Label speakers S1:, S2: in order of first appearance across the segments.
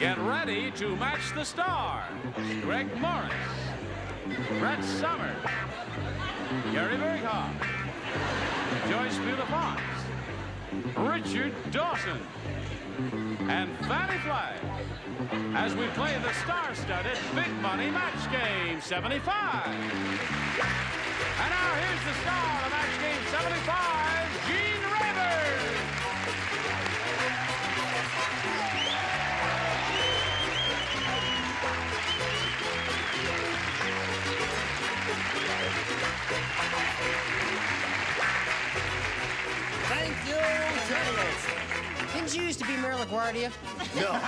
S1: Get ready to match the stars. Greg Morris, Brett Summers, Gary Burghoff, Joyce Bulifant, Richard Dawson, and Fannie Flagg as we play the star-studded Big Money Match Game 75. And now here's the star of Match Game 75, Gene Rayburn.
S2: Thank you, journalists.
S3: Didn't you used to be Mayor LaGuardia?
S2: No.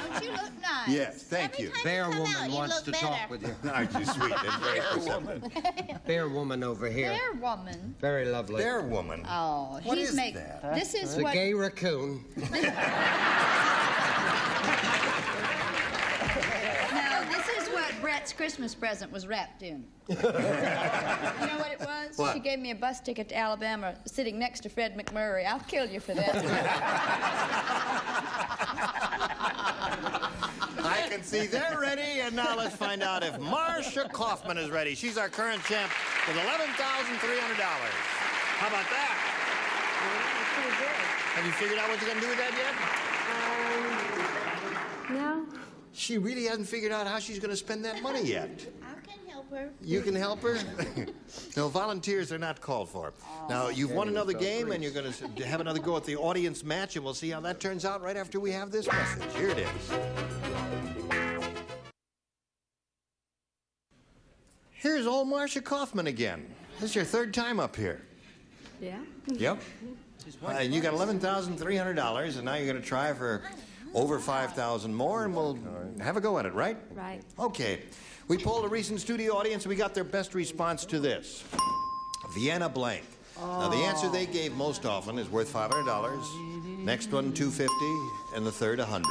S4: Don't you look nice?
S2: Yes, thank you.
S3: Bear woman wants to talk with you.
S2: Aren't you sweet and very perceptive?
S3: Bear woman over here.
S4: Bear woman.
S3: Very lovely.
S2: Bear woman.
S4: Oh,
S2: What
S4: he's
S2: is
S4: making.
S2: that?
S4: This is
S3: It's a
S4: what.
S3: gay raccoon.
S4: Now, this is what Brett's Christmas present was wrapped in. You know what it was?
S2: What?
S4: She gave me a bus ticket to Alabama, sitting next to Fred McMurray. I'll kill you for that.
S2: I can see they're ready, and now let's find out if Marcia Kaufman is ready. She's our current champ with $11,300. How about that?
S5: Pretty good.
S2: Have you figured out what you're going to do with that yet?
S5: No?
S2: She really hasn't figured out how she's going to spend that money yet.
S4: I can help her.
S2: You can help her? No, volunteers are not called for. Now, you've won another game, and you're going to have another go at the audience match, and we'll see how that turns out right after we have this message. Here it is. Here's old Marcia Kaufman again. This is your third time up here.
S5: Yeah?
S2: Yep. And you got $11,300, and now you're going to try for over $5,000 more, and we'll have a go at it, right?
S5: Right.
S2: Okay. We polled a recent studio audience, and we got their best response to this. Vienna blank. Now, the answer they gave most often is worth $500. Next one, $250, and the third, $100.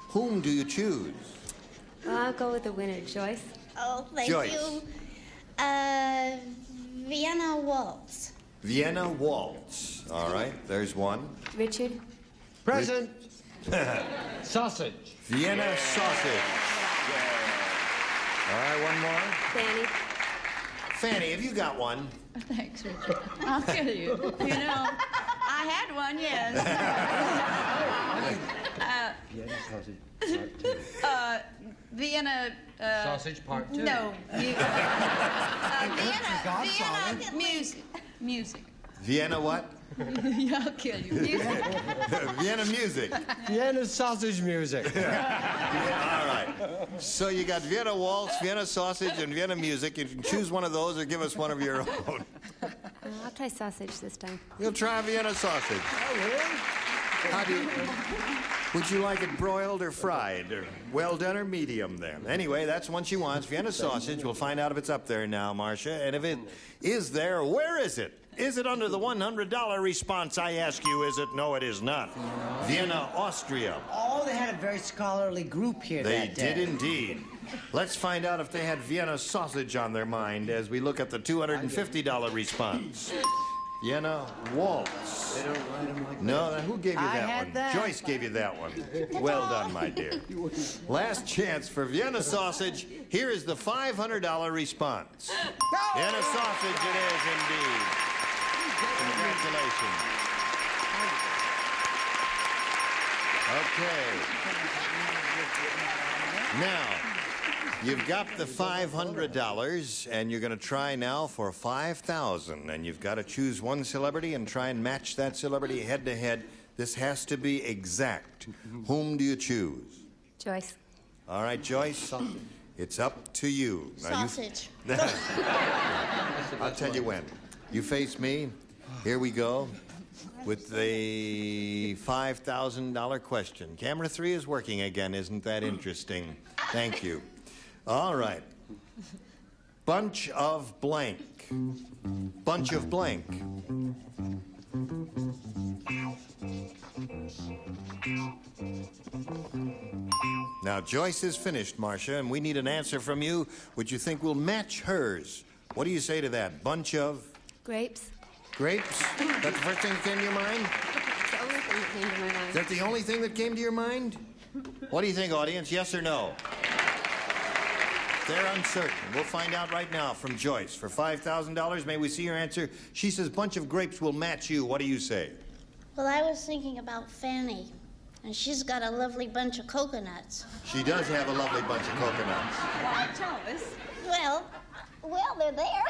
S2: Whom do you choose?
S5: Well, I'll go with the winner, Joyce.
S6: Oh, thank
S2: Joyce.
S6: you. Vienna Waltz.
S2: Vienna waltz. All right, there's one.
S5: Richard?
S3: Present. Sausage.
S2: Vienna sausage. All right, one more.
S5: Fannie?
S2: Fannie, have you got one?
S4: Thanks, Richard. I'll kill you. You know, I had one, yes. Vienna.
S3: Sausage part 2.
S4: No. Vienna music.
S2: Vienna what?
S4: Yeah, I'll kill you. Music.
S2: Vienna music.
S3: Vienna sausage music.
S2: All right. So you got Vienna waltz, Vienna sausage, and Vienna music. You can choose one of those or give us one of your own.
S5: I'll try sausage this time.
S2: You'll try Vienna sausage. How do you... Would you like it broiled or fried? Or well done or medium then? Anyway, that's one she wants. Vienna sausage. We'll find out if it's up there now, Marcia. And if it is there, where is it? Is it under the $100 response I ask you? Is it? No, it is not. Vienna, Austria.
S7: Oh, they had a very scholarly group here
S2: They
S7: that day.
S2: did indeed. Let's find out if they had Vienna sausage on their mind as we look at the $250 response. Vienna waltz. No, who gave you
S7: I
S2: that
S7: had
S2: one?
S7: that.
S2: Joyce gave you that one. Well done, my dear. Last chance for Vienna sausage. Here is the $500 response. Vienna sausage it is indeed. Congratulations. Okay. Now, you've got the $500, and you're going to try now for $5,000. And you've got to choose one celebrity and try and match that celebrity head to head. This has to be exact. Whom do you choose?
S5: Joyce.
S2: All right, Joyce. It's up to you. Now,
S6: Sausage.
S2: I'll tell you when. You face me. Here we go with the $5,000 question. Camera 3 is working again. Isn't that interesting? Thank you. All right. Bunch of blank. Bunch of blank. Now, Joyce is finished, Marcia, and we need an answer from you which you think will match hers. What do you say to that? Bunch of
S5: Grapes?
S2: grapes? That's the first thing that came to your mind?
S5: That's the only thing that came to my
S2: Is
S5: mind.
S2: that the only thing that came to your mind? What do you think, audience? Yes or no? They're uncertain. We'll find out right now from Joyce. For $5,000, may we see your answer? She says bunch of grapes will match you. What do you say?
S6: Well, I was thinking about Fannie, and she's got a lovely bunch of coconuts.
S2: She does have a lovely bunch of coconuts.
S4: Why, tell us.
S6: Well, they're there.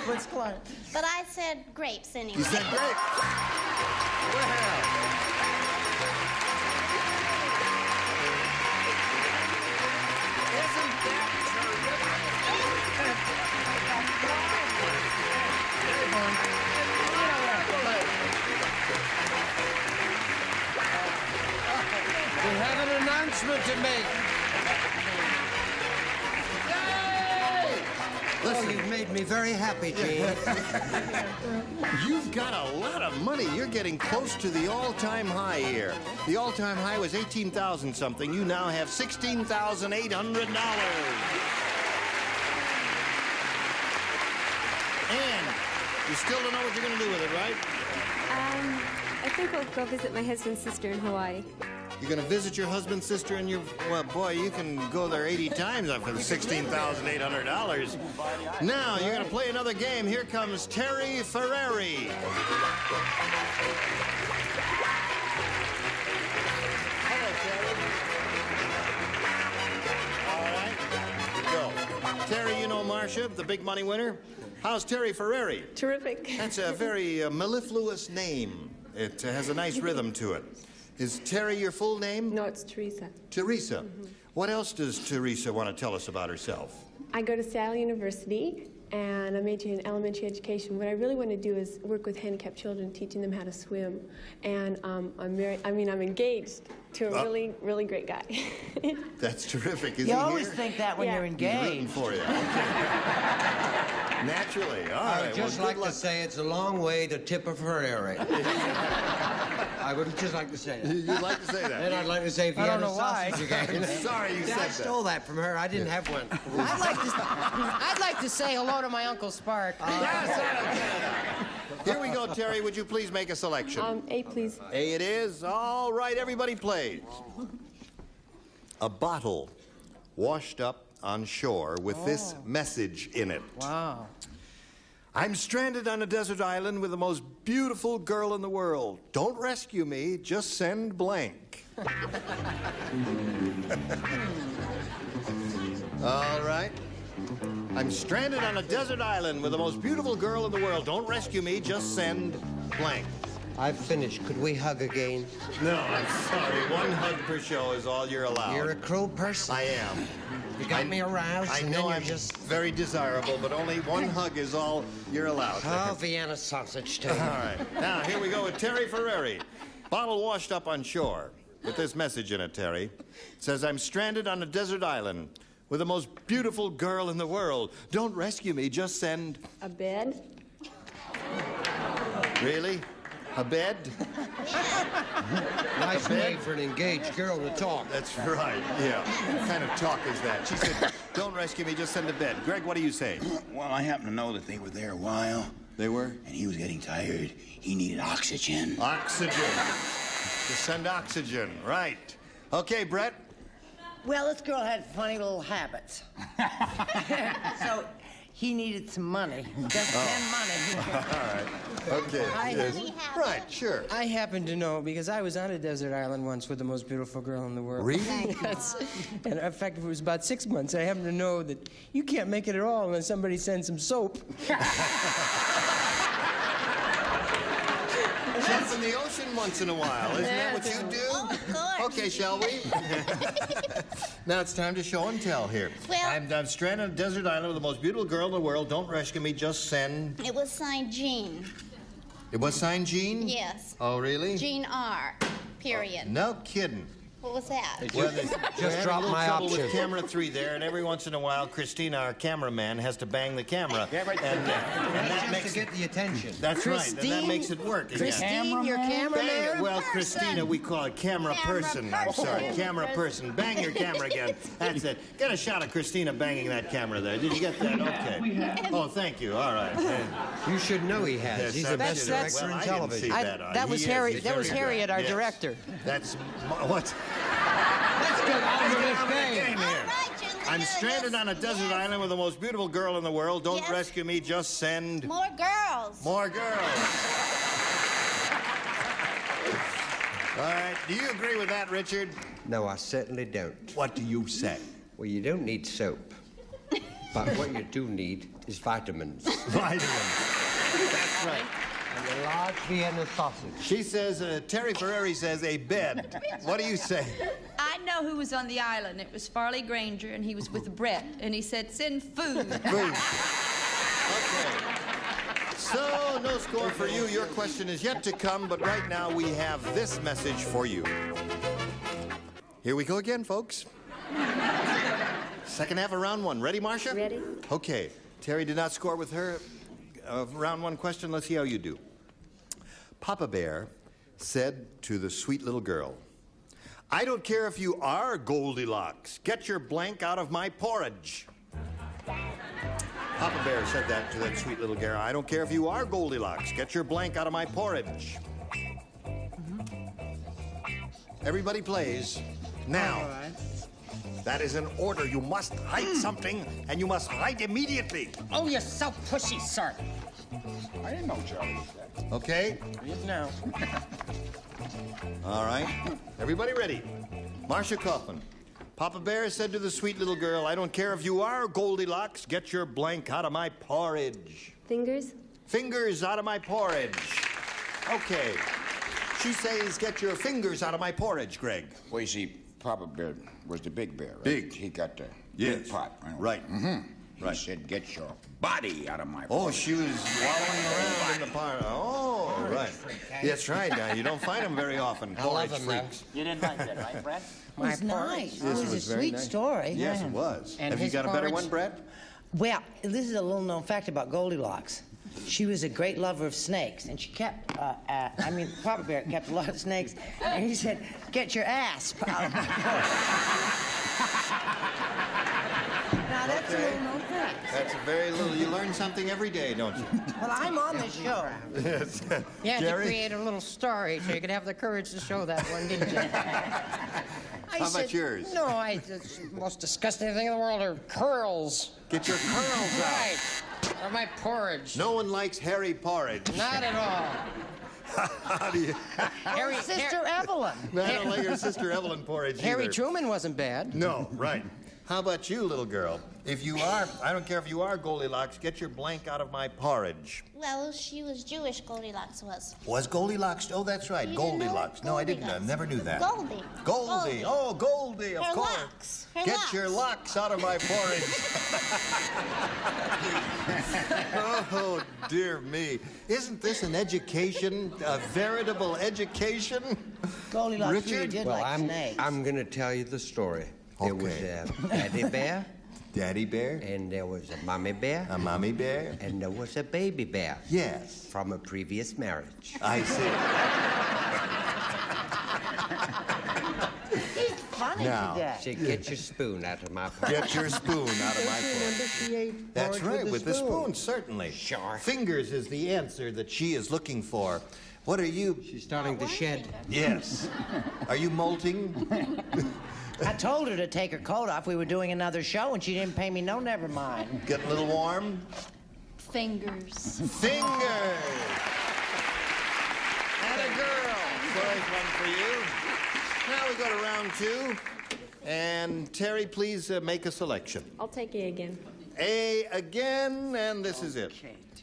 S7: What's quiet?
S6: But I said grapes anyway.
S2: You said grapes. Well.
S3: We have an announcement to make.
S2: Listen,
S3: Oh, you've made me very happy, Gene.
S2: you've got a lot of money. You're getting close to the all-time high here. The all-time high was 18,000 something. You now have $16,800. And you still don't know what you're going to do with it, right?
S5: I think we'll go visit my husband's sister in Hawaii.
S2: You're going to visit your husband's sister and your... Well, boy, you can go there 80 times for the $16,800. Now, you're going to play another game. Here comes Terry Ferrari. Hello, Terry. All right. Go. Terry, you know Marcia, the big money winner? How's Terry Ferrari?
S5: Terrific.
S2: That's a very mellifluous name. It has a nice rhythm to it. Is Terry your full name?
S5: No, it's Teresa.
S2: Teresa. What else does Teresa want to tell us about herself?
S8: I go to Seattle University, and I major in elementary education. What I really want to do is work with handicapped children, teaching them how to swim. And I'm engaged to a really, really great guy.
S2: That's terrific. Is
S7: You
S2: he
S7: always
S2: here?
S7: think that when
S8: Yeah.
S7: you're
S2: He's rooting
S7: engaged.
S2: for you. Naturally. All
S3: I
S2: right.
S3: would just
S2: well,
S3: like
S2: good
S3: to
S2: luck.
S3: say it's a long way to tip a Ferrari. I would just like to say that.
S2: You'd like to say
S3: And
S2: that?
S3: I'd like to say
S7: I don't
S3: Vienna
S7: know why.
S3: sausage again.
S2: Sorry you
S3: I
S2: said that.
S3: stole that from her. I didn't have one.
S7: I'd like to say hello to my Uncle Spark.
S2: Here we go, Terry. Would you please make a selection?
S8: A, please.
S2: A it is. All right, everybody plays. A bottle washed up on shore with this message in it.
S7: Wow.
S2: I'm stranded on a desert island with the most beautiful girl in the world. Don't rescue me, just send blank. All right. I'm stranded on a desert island with the most beautiful girl in the world. Don't rescue me, just send blank.
S3: I've finished. Could we hug again?
S2: No, I'm sorry. One hug per show is all you're allowed.
S3: You're a cruel person.
S2: I am.
S3: You got me aroused,
S2: I
S3: and
S2: know
S3: then
S2: I'm
S3: you're just...
S2: very desirable, but only one hug is all you're allowed.
S3: Oh, Vienna sausage, too.
S2: All right. Now, here we go with Terry Ferrari. Bottle washed up on shore with this message in it, Terry. It says, I'm stranded on a desert island with the most beautiful girl in the world. Don't rescue me, just send...
S8: A bed.
S2: Really? A bed?
S3: Nice way for an engaged girl to talk.
S2: That's right, yeah. What kind of talk is that? She said, don't rescue me, just send a bed. Greg, what do you say?
S9: Well, I happen to know that they were there a while,
S2: They were?
S9: and he was getting tired. He needed oxygen.
S2: Oxygen. Just send oxygen, right. Okay, Brett.
S7: Well, this girl had funny little habits. So he needed some money. Just send money.
S2: All right. Okay. Yes. Right, sure.
S10: I happen to know because I was on a desert island once with the most beautiful girl in the world.
S2: Really?
S10: Yes. And in fact, it was about 6 months. I happen to know that you can't make it at all unless somebody sends some soap.
S2: Jump in the ocean once in a while. Isn't that what you do?
S6: Oh, of course.
S2: Okay, shall we? Now it's time to show and tell here.
S6: Well-
S2: I'm stranded on a desert island with the most beautiful girl in the world. Don't rescue me, just send...
S6: It was signed Jean.
S2: It was signed Jean?
S6: Yes.
S2: Oh, really?
S6: Jean R. Period.
S2: No kidding.
S6: What was that?
S2: Well,
S3: Just drop my
S2: trouble
S3: option.
S2: with camera 3 there, and every once in a while, Christina, our cameraman, has to bang the camera.
S3: Yeah, right.
S2: And that
S3: Just
S2: makes
S3: to get the attention.
S2: That's right, and that makes it work again.
S7: Christine, your
S2: Bang it.
S7: cameraman?
S2: Well, Christina, we call it camera person. I'm sorry, camera person. Bang your camera again. That's it. Get a shot of Christina banging that camera there. Did you get that? Okay. Oh, thank you. All right.
S3: You should know he has.
S2: Yes,
S3: He's
S2: I'm
S3: the best
S2: sure.
S3: director
S2: Well,
S3: in
S2: I didn't
S3: television.
S2: see that.
S10: That was
S2: He is.
S10: Harry.
S2: He's
S10: That was
S2: very
S10: Harriet,
S2: good.
S10: our
S2: Yes.
S10: director.
S2: That's what?
S3: Let's get on with this
S2: Game
S3: game.
S2: here.
S6: Right, you
S2: I'm
S6: leader,
S2: stranded on a desert
S6: yes.
S2: island with the most beautiful girl in the world. Don't
S6: Yes.
S2: rescue me, just send
S6: More girls.
S2: more girls. All right, do you agree with that, Richard?
S3: No, I certainly don't.
S2: What do you say?
S3: Well, you don't need soap. But what you do need is vitamins.
S2: Vitamins. That's right.
S3: And a large Vienna sausage.
S2: She says, Terry Ferrari says a bed. What do you say?
S11: I know who was on the island. It was Farley Granger, and he was with Brett. And he said, send food.
S2: Food. Okay. So, no score for you. Your question is yet to come, but right now we have this message for you. Here we go again, folks. Second half of round 1. Ready, Marcia?
S5: Ready.
S2: Okay. Terry did not score with her round 1 question. Let's see how you do. Papa Bear said to the sweet little girl, I don't care if you are Goldilocks. Get your blank out of my porridge. Papa Bear said that to that sweet little girl. I don't care if you are Goldilocks. Get your blank out of my porridge. Everybody plays. Now, that is an order. You must hide something, and you must hide immediately.
S7: Oh, you're so pushy, sir.
S9: I didn't know Charlie was that.
S2: Okay?
S10: He is now.
S2: All right. Everybody ready? Marcia Kaufman. Papa Bear said to the sweet little girl, I don't care if you are Goldilocks. Get your blank out of my porridge.
S5: Fingers?
S2: Fingers out of my porridge. Okay. She says, get your fingers out of my porridge, Greg.
S9: Well, you see, Papa Bear was the big bear, right?
S2: Big.
S9: He got the
S2: Yes.
S9: big pot.
S2: Right.
S9: Mm-hmm. He
S2: Right.
S9: said, get your body out of my
S2: Oh,
S9: porridge.
S2: she was wallowing around in the pot. Oh, right. That's right. Now, you don't find them very often. Porridge
S3: love 'em, though.
S2: freaks.
S12: You didn't like that, right, Brett?
S7: It was nice.
S2: Yes,
S7: It was a
S2: was very
S7: sweet
S2: nice.
S7: story.
S2: Yes, it was.
S7: And
S2: Have you
S7: his
S2: got a better
S7: porridge-
S2: one, Brett?
S7: Well, this is a little known fact about Goldilocks. She was a great lover of snakes, and she kept, Papa Bear kept a lot of snakes, and he said, get your ass out of my porridge. Now, that's a little known fact.
S2: That's a very little. You learn something every day, don't you?
S7: Well, I'm on the show.
S2: Yes.
S10: You had to
S2: Jerry?
S10: create a little story so you could have the courage to show that one, didn't you?
S2: How about yours?
S10: No, the most disgusting thing in the world are curls.
S2: Get your curls out.
S10: Right. Or my porridge.
S2: No one likes hairy porridge.
S10: Not at all.
S2: How do you?
S7: Sister Evelyn.
S2: I don't like your sister Evelyn porridge
S10: Harry
S2: either.
S10: Truman wasn't bad.
S2: No, right. How about you, little girl? If you are, I don't care if you are Goldilocks, get your blank out of my porridge.
S6: Well, she was Jewish, Goldilocks was.
S2: Was Goldilocks? Oh, that's right,
S6: You didn't know
S2: Goldilocks.
S6: it?
S2: No, I didn't. I
S6: Goldilocks.
S2: never knew that.
S6: Goldie.
S2: Goldie. Oh, Goldie, of
S6: Her
S2: course.
S6: locks. Her
S2: Get
S6: locks.
S2: your locks out of my porridge. Oh, dear me. Isn't this an education, a veritable education?
S7: Goldilocks really
S2: Richard?
S7: did
S3: Well,
S7: like snakes.
S3: I'm going to tell you the story. There was a daddy bear,
S2: Daddy bear,
S3: and there was a mommy bear,
S2: a mommy bear,
S3: and there was a baby bear.
S2: Yes.
S3: From a previous marriage.
S2: I see.
S7: He's funny
S2: Now.
S7: today.
S3: Say, get your spoon out of my porridge.
S2: Get your spoon out of my porridge. That's right, with the spoon, certainly.
S3: Sure.
S2: Fingers is the answer that she is looking for. What are you?
S3: She's starting to shed.
S2: Yes. Are you molting?
S7: I told her to take her coat off. We were doing another show, and she didn't pay me no never mind.
S2: Getting a little warm?
S4: Fingers.
S2: Fingers! And a girl. So there's one for you. Now we go to round 2. And Terry, please make a selection.
S8: I'll take A again.
S2: A again, and this is it.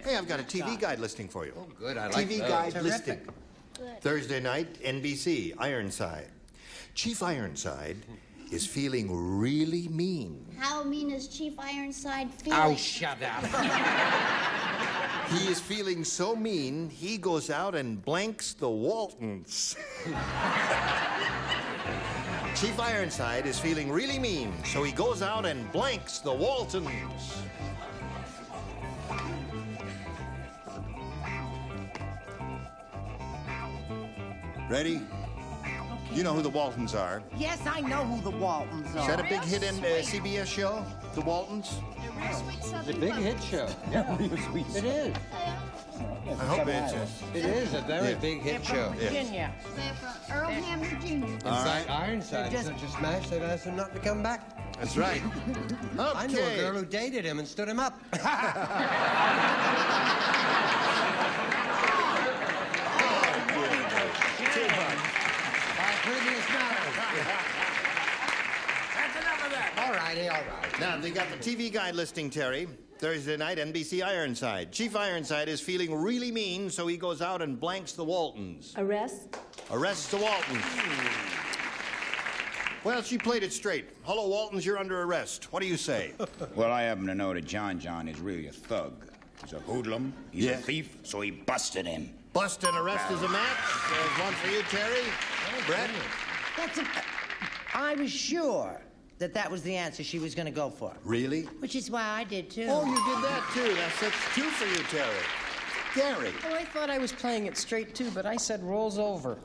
S2: Hey, I've got a TV guide listing for you.
S3: Oh, good. I like
S2: TV
S3: those.
S2: guide
S3: Terrific.
S2: listing. Thursday night, NBC, Ironside. Chief Ironside is feeling really mean.
S6: How mean is Chief Ironside feeling?
S3: Oh, shut up.
S2: He is feeling so mean, he goes out and blanks the Waltons. Chief Ironside is feeling really mean, so he goes out and blanks the Waltons. Ready? You know who the Waltons are.
S7: Yes, I know who the Waltons
S2: Is
S7: are.
S2: that a big hit in CBS show, the Waltons?
S3: It's a big hit show.
S9: Yeah, real sweet.
S3: It is.
S2: I hope it's
S3: It is a very big hit show.
S7: Virginia.
S4: They're from Earlham, Virginia.
S3: In fact, Ironside is such a smash, they've asked him not to come back.
S2: That's right.
S3: I knew a girl who dated him and stood him up. All righty, all right.
S2: Now, they got the TV guide listing, Terry. Thursday night, NBC Ironside. Chief Ironside is feeling really mean, so he goes out and blanks the Waltons.
S8: Arrest?
S2: Arrests the Waltons. Well, she played it straight. Hello, Waltons, you're under arrest. What do you say?
S9: Well, I happen to know that John is really a thug. He's a hoodlum, he's a thief, so he busted him.
S2: Bust and arrest is a match. There's one for you, Terry. Brett?
S7: I was sure that was the answer she was going to go for.
S2: Really?
S7: Which is why I did, too.
S2: Oh, you did that, too. That's 2 for you, Terry. Gary.
S10: Oh, I thought I was playing it straight, too, but I said rolls over.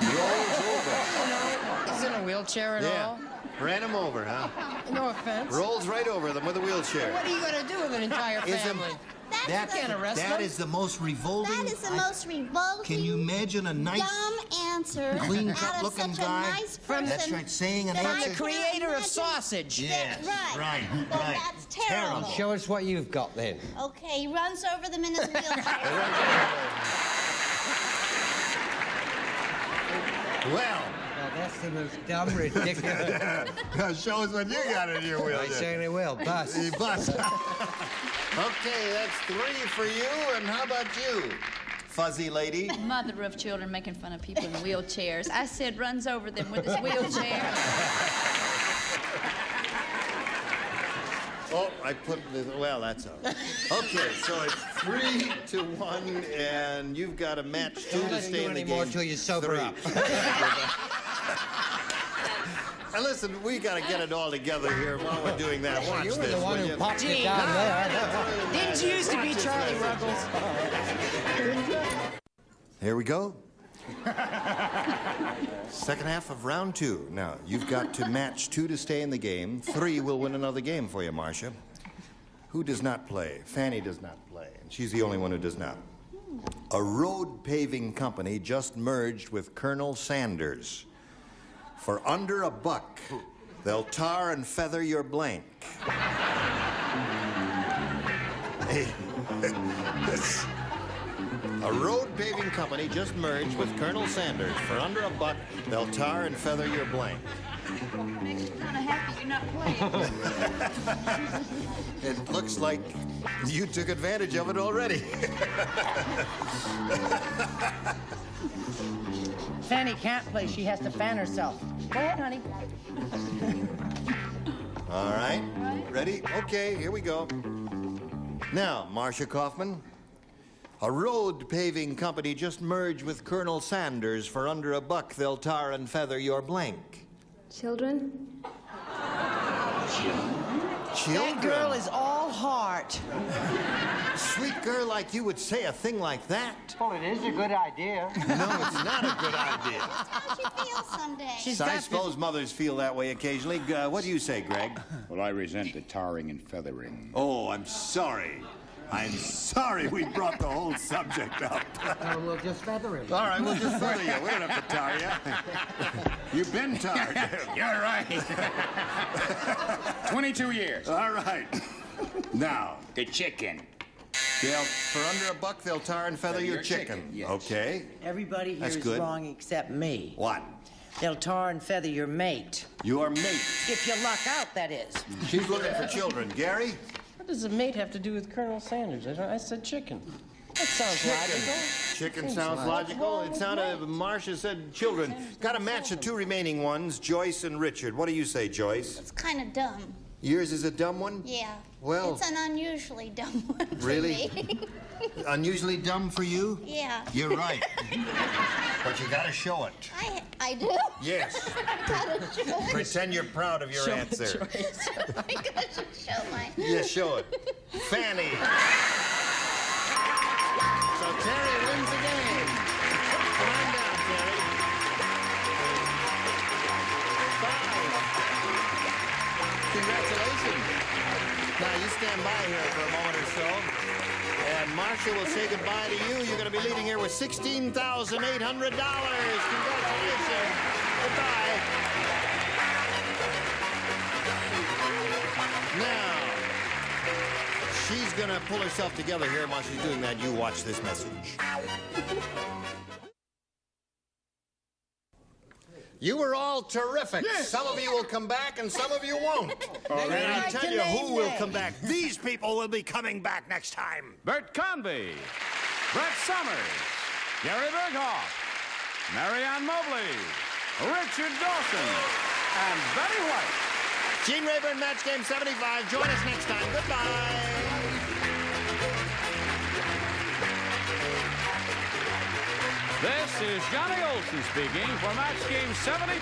S2: Rolls over.
S10: He's in a wheelchair at all.
S2: Ran him over, huh?
S10: No offense.
S2: Rolls right over them with a wheelchair.
S10: What are you going to do with an entire family?
S2: That is the most revolting.
S6: That is the most revolting.
S2: Can you imagine a nice,
S6: dumb answer
S2: clean-cut
S6: out of
S2: looking
S6: such
S2: guy?
S6: a nice person?
S2: That's right, saying an
S6: that
S2: answer.
S6: I
S10: The creator
S6: cannot
S10: of sausage.
S2: Yes,
S6: right.
S2: Well,
S6: that's terrible.
S3: Show us what you've got then.
S6: Okay, he runs over them in his wheelchair.
S2: Well,
S3: Now, that's the most dumb, ridiculous.
S2: show us what you got in your wheelchair.
S3: I certainly will. Bust.
S2: You bust. Okay, that's 3 for you, and how about you, fuzzy lady?
S11: Mother of children making fun of people in wheelchairs. I said runs over them with his wheelchair.
S2: Oh, I put the, well, that's all right. Okay, so it's 3-1, and you've got a match 2 to stay in the game.
S3: More till you sober
S2: 3.
S3: up.
S2: And listen, we got to get it all together here while we're doing that. Watch
S3: You were
S2: this.
S3: the one
S2: will
S3: who
S2: you?
S3: popped it down there.
S10: Didn't you used to be Charlie Ruggles?
S2: Here we go. Second half of round 2. Now, you've got to match 2 to stay in the game. 3 will win another game for you, Marcia. Who does not play? Fannie does not play, and she's the only one who does not. A road paving company just merged with Colonel Sanders. For under $1, they'll tar and feather your blank. A road paving company just merged with Colonel Sanders. For under $1, they'll tar and feather your blank.
S11: Makes me kind of happy you're not playing.
S2: It looks like you took advantage of it already.
S7: Fannie can't play. She has to fan herself. Go ahead, honey.
S2: All right. Ready? Okay, here we go. Now, Marcia Kaufman. A road paving company just merged with Colonel Sanders. For under $1, they'll tar and feather your blank.
S8: Children?
S2: Children?
S7: That girl is all heart.
S2: Sweet girl like you would say a thing like that?
S3: Well, it is a good idea.
S2: No, it's not a good idea.
S6: How she feel someday?
S2: I suppose mothers feel that way occasionally. What do you say, Greg?
S9: Well, I resent the tarring and feathering.
S2: Oh, I'm sorry. I'm sorry we brought the whole subject up.
S3: So we'll just feather him.
S2: All right, we'll just feather you. We don't have to tar you. You've been tarred.
S9: You're right. 22 years.
S2: All right. Now,
S9: The chicken.
S2: for under $1, they'll tar and feather your chicken.
S9: Yes.
S2: Okay.
S7: Everybody here
S2: That's
S7: is
S2: good.
S7: wrong except me.
S2: What?
S7: They'll tar and feather your mate.
S2: Your mate.
S7: If you luck out, that is.
S2: She's looking for children. Gary?
S10: What does a mate have to do with Colonel Sanders? I said chicken. That sounds logical.
S2: Chicken sounds logical. It sounded, Marcia said children. Got to match the 2 remaining ones, Joyce and Richard. What do you say, Joyce?
S6: It's kind of dumb.
S2: Yours is a dumb one?
S6: Yeah.
S2: Well-
S6: It's an unusually dumb one for
S2: Really?
S6: me.
S2: Unusually dumb for you?
S6: Yeah.
S2: You're right. But you gotta show it.
S6: I do?
S2: Yes.
S6: Gotta show it.
S2: Pretend you're proud of your
S10: Show it,
S2: answer.
S10: Joyce.
S6: I gotta show mine.
S2: Yeah, show it. Fannie. So Terry wins the game. Come on down, Terry. 5. Congratulations. Now, you stand by here for a moment or so. And Marcia will say goodbye to you. You're going to be leaving here with $16,800. Congratulations. Goodbye. Now, she's going to pull herself together here. While she's doing that, you watch this message. You were all terrific. Yes. Some of you will come back and some of you won't. And I'll tell you who will come back. These people will be coming back next time.
S1: Bert Convy, Brett Summers, Gary Burghoff, Marianne Mobley, Richard Dawson, and Betty White.
S2: Gene Rayburn, Match Game 75. Join us next time. Goodbye.
S1: This is Johnny Olson speaking for Match Game 75.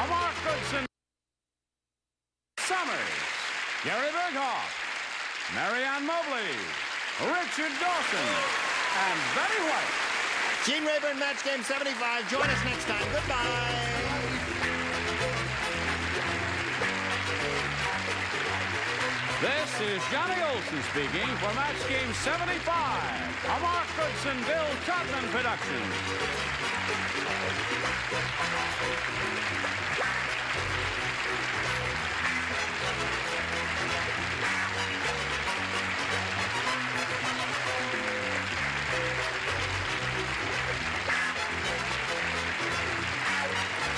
S1: Mark Goodson, Summers, Gary Burghoff, Marianne Mobley, Richard Dawson, and Betty White.
S2: Gene Rayburn, Match Game 75. Join us next time. Goodbye.
S1: This is Johnny Olson speaking for Match Game 75. A Mark Goodson, Bill Todman production.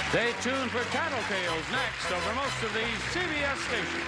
S1: Stay tuned for Tattletales next over most of these CBS stations.